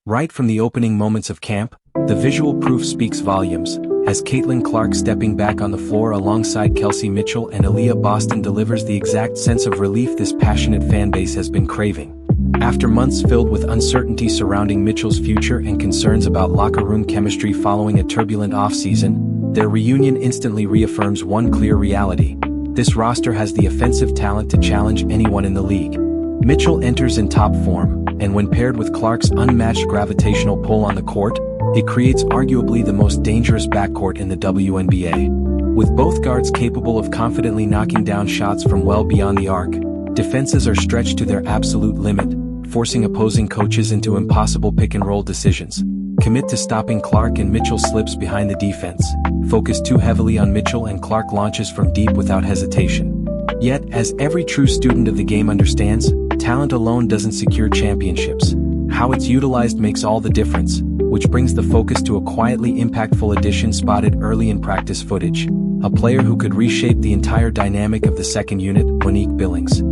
Right from the opening moments of camp, the visual proof speaks volumes, as Caitlin Clark stepping back on the floor alongside Kelsey Mitchell and Aaliyah Boston delivers the exact sense of relief this passionate fanbase has been craving. After months filled with uncertainty surrounding Mitchell's future and concerns about locker room chemistry following a turbulent offseason, their reunion instantly reaffirms one clear reality: this roster has the offensive talent to challenge anyone in the league. Mitchell enters in top form, and when paired with Clark's unmatched gravitational pull on the court, it creates arguably the most dangerous backcourt in the WNBA. With both guards capable of confidently knocking down shots from well beyond the arc, defenses are stretched to their absolute limit, forcing opposing coaches into impossible pick-and-roll decisions. Commit to stopping Clark and Mitchell slips behind the defense. Focus too heavily on Mitchell and Clark launches from deep without hesitation. Yet, as every true student of the game understands, talent alone doesn't secure championships. How it's utilized makes all the difference, which brings the focus to a quietly impactful addition spotted early in practice footage. A player who could reshape the entire dynamic of the second unit, Monique Billings.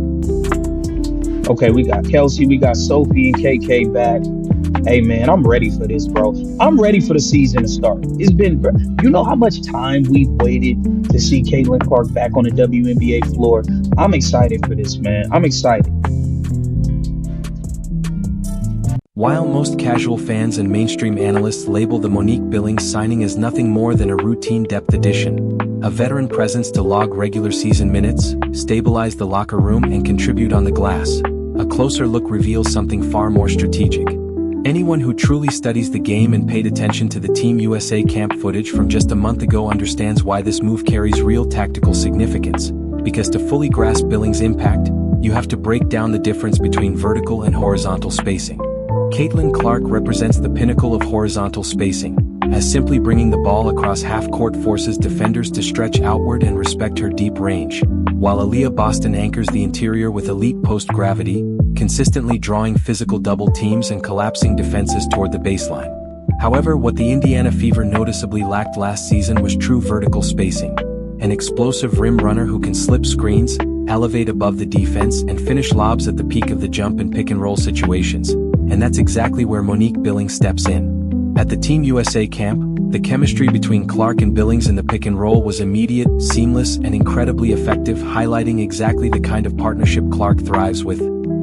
Okay, we got Kelsey, we got Sophie and KK back. Hey man, I'm ready for this, bro. I'm ready for the season to start. It's been, you know how much time we've waited to see Caitlin Clark back on the WNBA floor. I'm excited for this, man. I'm excited. While most casual fans and mainstream analysts label the Monique Billings signing as nothing more than a routine depth addition, a veteran presence to log regular season minutes, stabilize the locker room and contribute on the glass, a closer look reveals something far more strategic. Anyone who truly studies the game and paid attention to the Team USA camp footage from just a month ago understands why this move carries real tactical significance, because to fully grasp Billings' impact, you have to break down the difference between vertical and horizontal spacing. Caitlin Clark represents the pinnacle of horizontal spacing, as simply bringing the ball across half-court forces defenders to stretch outward and respect her deep range, while Aaliyah Boston anchors the interior with elite post-gravity, consistently drawing physical double teams and collapsing defenses toward the baseline. However, what the Indiana Fever noticeably lacked last season was true vertical spacing. An explosive rim runner who can slip screens, elevate above the defense, and finish lobs at the peak of the jump and pick-and-roll situations. And that's exactly where Monique Billings steps in. At the Team USA camp, the chemistry between Clark and Billings in the pick-and-roll was immediate, seamless, and incredibly effective, highlighting exactly the kind of partnership Clark thrives with.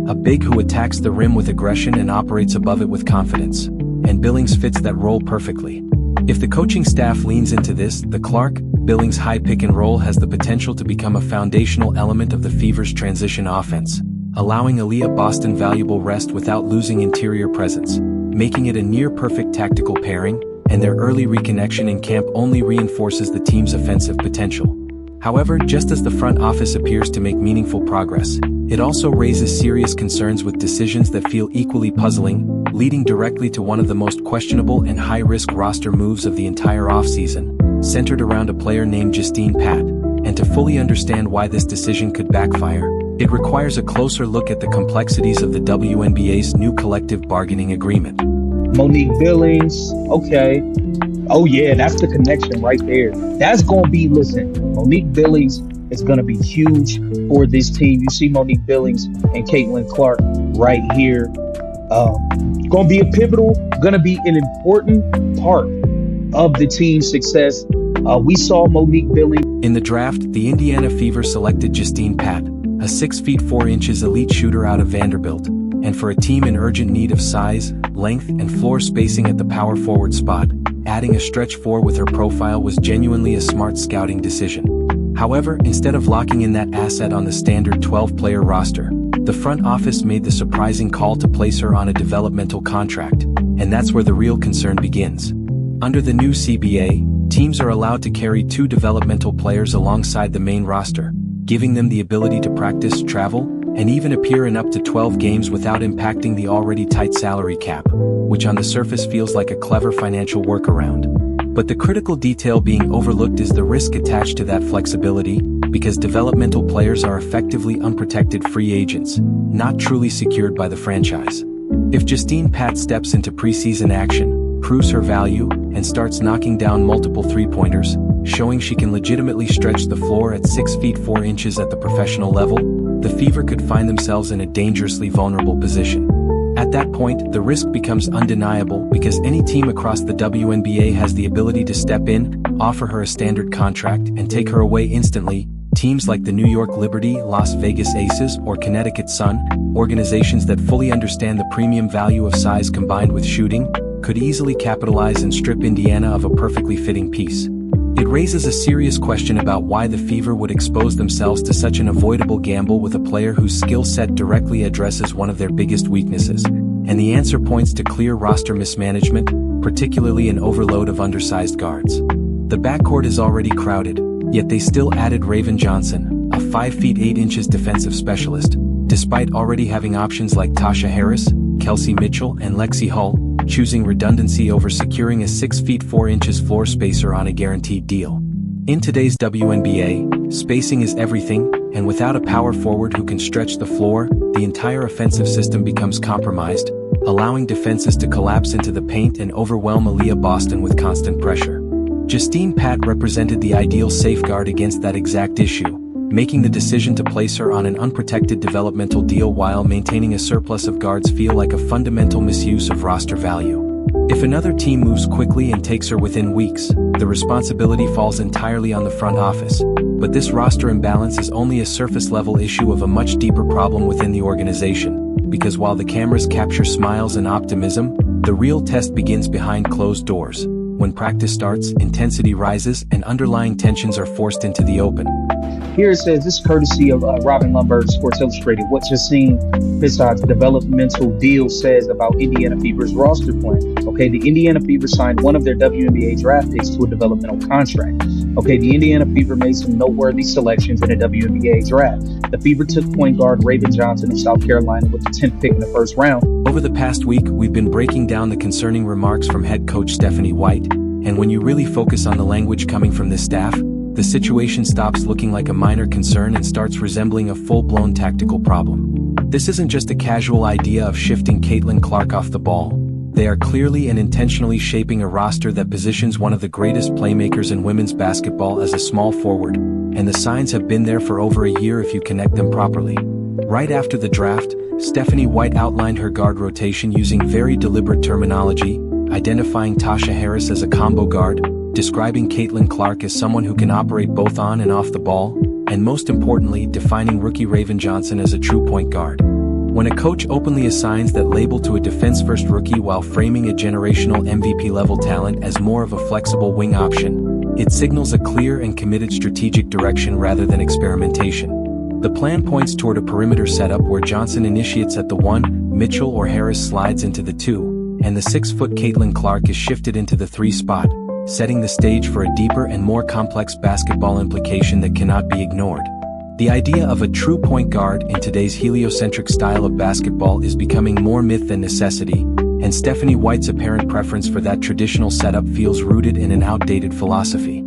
A big who attacks the rim with aggression and operates above it with confidence. And Billings fits that role perfectly. If the coaching staff leans into this, the Clark-Billings high pick-and-roll has the potential to become a foundational element of the Fever's transition offense, allowing Aaliyah Boston valuable rest without losing interior presence, making it a near-perfect tactical pairing, and their early reconnection in camp only reinforces the team's offensive potential. However, just as the front office appears to make meaningful progress, it also raises serious concerns with decisions that feel equally puzzling, leading directly to one of the most questionable and high-risk roster moves of the entire offseason, centered around a player named Justine Pat. And to fully understand why this decision could backfire, it requires a closer look at the complexities of the WNBA's new collective bargaining agreement. Monique Billings, okay. Oh yeah, that's the connection right there. That's going to be, listen, Monique Billings is going to be huge for this team. You see Monique Billings and Caitlin Clark right here. Going to be a pivotal, going to be an important part of the team's success. We saw Monique Billings. In the draft, the Indiana Fever selected Justine Pat, a 6 feet 4 inches elite shooter out of Vanderbilt, and for a team in urgent need of size, length, and floor spacing at the power forward spot, adding a stretch 4 with her profile was genuinely a smart scouting decision. However, instead of locking in that asset on the standard 12-player roster, the front office made the surprising call to place her on a developmental contract, and that's where the real concern begins. Under the new CBA, teams are allowed to carry 2 developmental players alongside the main roster, giving them the ability to practice, travel, and even appear in up to 12 games without impacting the already tight salary cap, which on the surface feels like a clever financial workaround. But the critical detail being overlooked is the risk attached to that flexibility, because developmental players are effectively unprotected free agents, not truly secured by the franchise. If Justine Pat steps into preseason action, proves her value, and starts knocking down multiple three-pointers, showing she can legitimately stretch the floor at 6 feet 4 inches at the professional level, the Fever could find themselves in a dangerously vulnerable position. At that point, the risk becomes undeniable because any team across the WNBA has the ability to step in, offer her a standard contract, and take her away instantly. Teams like the New York Liberty, Las Vegas Aces, or Connecticut Sun, organizations that fully understand the premium value of size combined with shooting, could easily capitalize and strip Indiana of a perfectly fitting piece. It raises a serious question about why the Fever would expose themselves to such an avoidable gamble with a player whose skill set directly addresses one of their biggest weaknesses, and the answer points to clear roster mismanagement, particularly an overload of undersized guards. The backcourt is already crowded, yet they still added Raven Johnson, a 5 feet 8 inches defensive specialist, despite already having options like Tasha Harris, Kelsey Mitchell, and Lexi Hull, choosing redundancy over securing a 6 feet 4 inches floor spacer on a guaranteed deal. In today's WNBA, spacing is everything, and without a power forward who can stretch the floor, the entire offensive system becomes compromised, allowing defenses to collapse into the paint and overwhelm Aaliyah Boston with constant pressure. Justine Pat represented the ideal safeguard against that exact issue, making the decision to place her on an unprotected developmental deal while maintaining a surplus of guards feel like a fundamental misuse of roster value. If another team moves quickly and takes her within weeks, the responsibility falls entirely on the front office. But this roster imbalance is only a surface-level issue of a much deeper problem within the organization, because while the cameras capture smiles and optimism, the real test begins behind closed doors. When practice starts, intensity rises, and underlying tensions are forced into the open. Here it says, this is courtesy of Robin Lundberg, Sports Illustrated. What Justine Pisot's developmental deal says about Indiana Fever's roster plan. Okay, the Indiana Fever signed one of their WNBA draft picks to a developmental contract. Okay, the Indiana Fever made some noteworthy selections in the WNBA draft. The Fever took point guard Raven Johnson of South Carolina with the 10th pick in the first round. Over the past week, we've been breaking down the concerning remarks from head coach Stephanie White, and when you really focus on the language coming from this staff, the situation stops looking like a minor concern and starts resembling a full-blown tactical problem. This isn't just a casual idea of shifting Caitlin Clark off the ball. They are clearly and intentionally shaping a roster that positions one of the greatest playmakers in women's basketball as a small forward, and the signs have been there for over a year if you connect them properly. Right after the draft, Stephanie White outlined her guard rotation using very deliberate terminology, identifying Tasha Harris as a combo guard, describing Caitlin Clark as someone who can operate both on and off the ball, and most importantly, defining rookie Raven Johnson as a true point guard. When a coach openly assigns that label to a defense-first rookie while framing a generational MVP-level talent as more of a flexible wing option, it signals a clear and committed strategic direction rather than experimentation. The plan points toward a perimeter setup where Johnson initiates at the 1, Mitchell or Harris slides into the 2, and the 6-foot Caitlin Clark is shifted into the 3 spot, setting the stage for a deeper and more complex basketball implication that cannot be ignored. The idea of a true point guard in today's heliocentric style of basketball is becoming more myth than necessity, and Stephanie White's apparent preference for that traditional setup feels rooted in an outdated philosophy.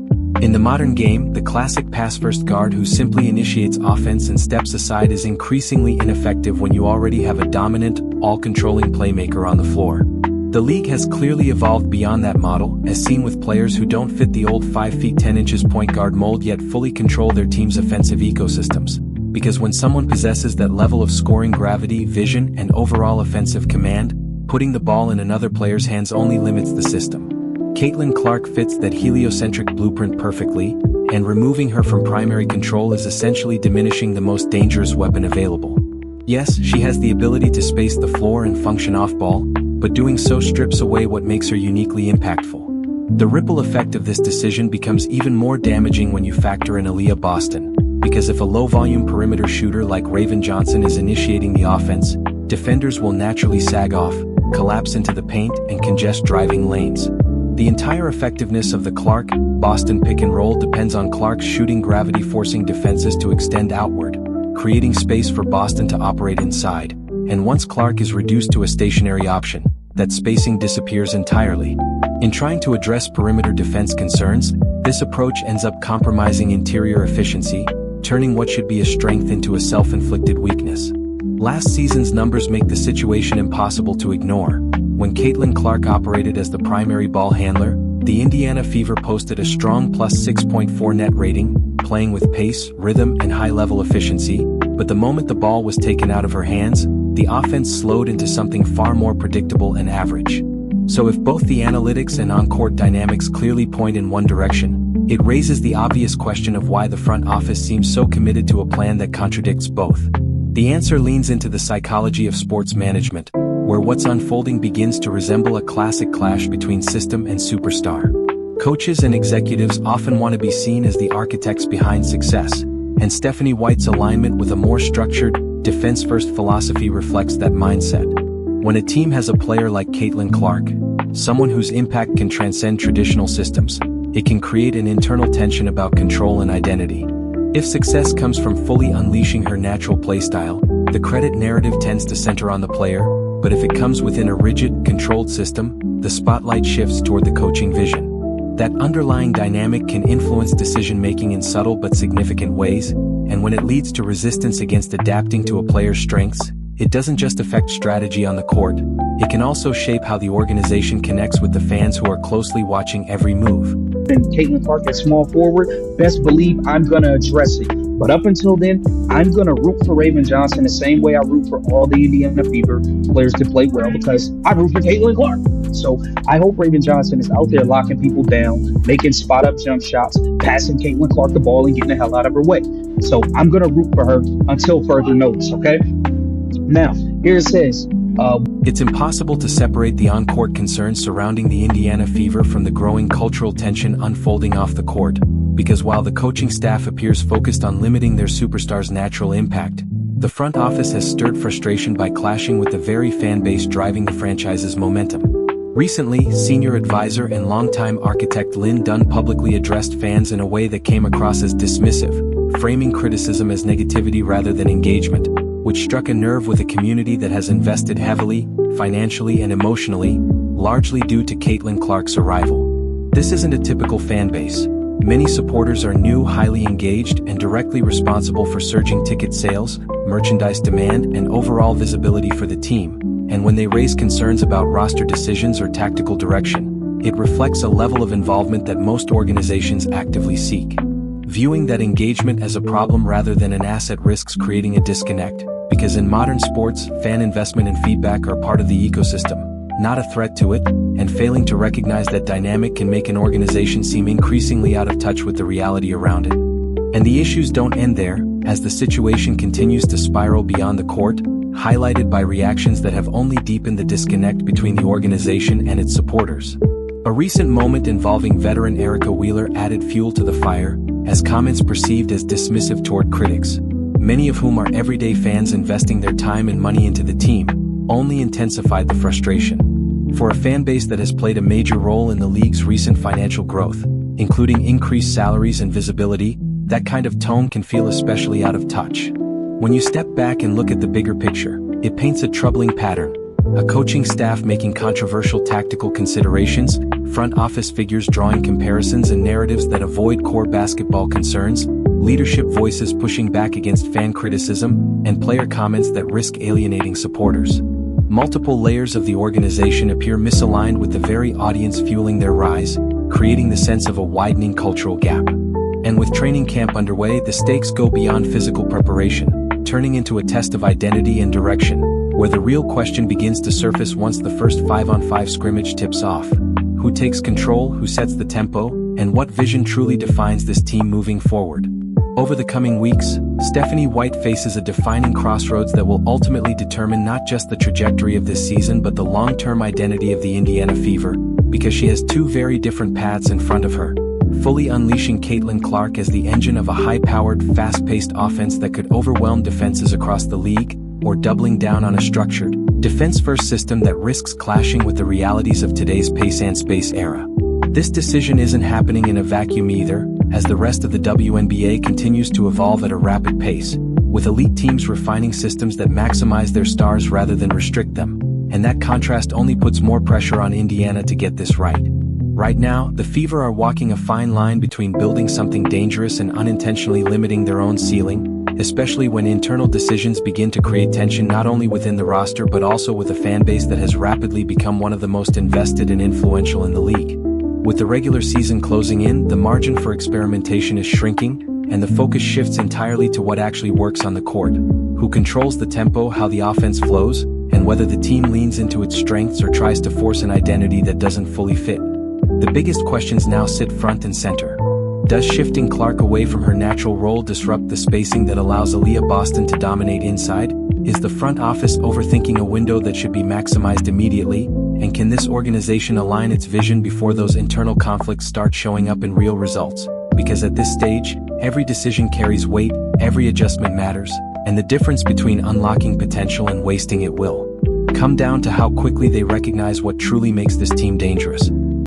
In the modern game, the classic pass-first guard who simply initiates offense and steps aside is increasingly ineffective when you already have a dominant, all-controlling playmaker on the floor. The league has clearly evolved beyond that model, as seen with players who don't fit the old 5 feet 10 inches point guard mold yet fully control their team's offensive ecosystems. Because when someone possesses that level of scoring gravity, vision, and overall offensive command, putting the ball in another player's hands only limits the system. Caitlin Clark fits that heliocentric blueprint perfectly, and removing her from primary control is essentially diminishing the most dangerous weapon available. Yes, she has the ability to space the floor and function off-ball, but doing so strips away what makes her uniquely impactful. The ripple effect of this decision becomes even more damaging when you factor in Aaliyah Boston, because if a low-volume perimeter shooter like Raven Johnson is initiating the offense, defenders will naturally sag off, collapse into the paint, and congest driving lanes. The entire effectiveness of the Clark-Boston pick-and-roll depends on Clark's shooting gravity forcing defenses to extend outward, creating space for Boston to operate inside. And once Clark is reduced to a stationary option, that spacing disappears entirely. In trying to address perimeter defense concerns, this approach ends up compromising interior efficiency, turning what should be a strength into a self-inflicted weakness. Last season's numbers make the situation impossible to ignore. When Caitlin Clark operated as the primary ball handler, the Indiana Fever posted a strong plus 6.4 net rating, playing with pace, rhythm, and high-level efficiency, but the moment the ball was taken out of her hands, the offense slowed into something far more predictable and average. So if both the analytics and on-court dynamics clearly point in one direction, it raises the obvious question of why the front office seems so committed to a plan that contradicts both. The answer leans into the psychology of sports management, where what's unfolding begins to resemble a classic clash between system and superstar. Coaches and executives often want to be seen as the architects behind success, and Stephanie White's alignment with a more structured, defense-first philosophy reflects that mindset. When a team has a player like Caitlin Clark, someone whose impact can transcend traditional systems, it can create an internal tension about control and identity. If success comes from fully unleashing her natural playstyle, the credit narrative tends to center on the player, but if it comes within a rigid, controlled system, the spotlight shifts toward the coaching vision. That underlying dynamic can influence decision-making in subtle but significant ways, and when it leads to resistance against adapting to a player's strengths, it doesn't just affect strategy on the court, it can also shape how the organization connects with the fans who are closely watching every move. And Caitlin Clark at small forward, best believe I'm going to address it. But up until then, I'm going to root for Raven Johnson the same way I root for all the Indiana Fever players to play well, because I root for Caitlin Clark. So I hope Raven Johnson is out there locking people down, making spot-up jump shots, passing Caitlin Clark the ball and getting the hell out of her way. So I'm going to root for her until further notice, okay? Now, here it says, it's impossible to separate the on-court concerns surrounding the Indiana Fever from the growing cultural tension unfolding off the court, because while the coaching staff appears focused on limiting their superstars' natural impact, the front office has stirred frustration by clashing with the very fan base driving the franchise's momentum. Recently, senior advisor and longtime architect Lynn Dunn publicly addressed fans in a way that came across as dismissive, framing criticism as negativity rather than engagement, which struck a nerve with a community that has invested heavily, financially and emotionally, largely due to Caitlin Clark's arrival. This isn't a typical fan base. Many supporters are new, highly engaged, and directly responsible for surging ticket sales, merchandise demand, and overall visibility for the team, and when they raise concerns about roster decisions or tactical direction, it reflects a level of involvement that most organizations actively seek. Viewing that engagement as a problem rather than an asset risks creating a disconnect, because in modern sports, fan investment and feedback are part of the ecosystem, not a threat to it, and failing to recognize that dynamic can make an organization seem increasingly out of touch with the reality around it. And the issues don't end there, as the situation continues to spiral beyond the court, highlighted by reactions that have only deepened the disconnect between the organization and its supporters. A recent moment involving veteran Erica Wheeler added fuel to the fire, as comments perceived as dismissive toward critics, many of whom are everyday fans investing their time and money into the team, only intensified the frustration. For a fan base that has played a major role in the league's recent financial growth, including increased salaries and visibility, that kind of tone can feel especially out of touch. When you step back and look at the bigger picture, it paints a troubling pattern. A coaching staff making controversial tactical considerations, front office figures drawing comparisons and narratives that avoid core basketball concerns, leadership voices pushing back against fan criticism, and player comments that risk alienating supporters. Multiple layers of the organization appear misaligned with the very audience fueling their rise, creating the sense of a widening cultural gap. And with training camp underway, the stakes go beyond physical preparation, turning into a test of identity and direction, where the real question begins to surface once the first 5-on-5 scrimmage tips off. Who takes control, who sets the tempo, and what vision truly defines this team moving forward? Over the coming weeks, Stephanie White faces a defining crossroads that will ultimately determine not just the trajectory of this season but the long-term identity of the Indiana Fever, because she has two very different paths in front of her. Fully unleashing Caitlin Clark as the engine of a high-powered, fast-paced offense that could overwhelm defenses across the league, or doubling down on a structured, defense-first system that risks clashing with the realities of today's pace and space era. This decision isn't happening in a vacuum either, as the rest of the WNBA continues to evolve at a rapid pace, with elite teams refining systems that maximize their stars rather than restrict them, and that contrast only puts more pressure on Indiana to get this right. Right now, the Fever are walking a fine line between building something dangerous and unintentionally limiting their own ceiling, especially when internal decisions begin to create tension not only within the roster but also with a fan base that has rapidly become one of the most invested and influential in the league. With the regular season closing in, the margin for experimentation is shrinking, and the focus shifts entirely to what actually works on the court, who controls the tempo, how the offense flows, and whether the team leans into its strengths or tries to force an identity that doesn't fully fit. The biggest questions now sit front and center. Does shifting Clark away from her natural role disrupt the spacing that allows Aaliyah Boston to dominate inside? Is the front office overthinking a window that should be maximized immediately? And can this organization align its vision before those internal conflicts start showing up in real results? Because at this stage, every decision carries weight, every adjustment matters, and the difference between unlocking potential and wasting it will come down to how quickly they recognize what truly makes this team dangerous.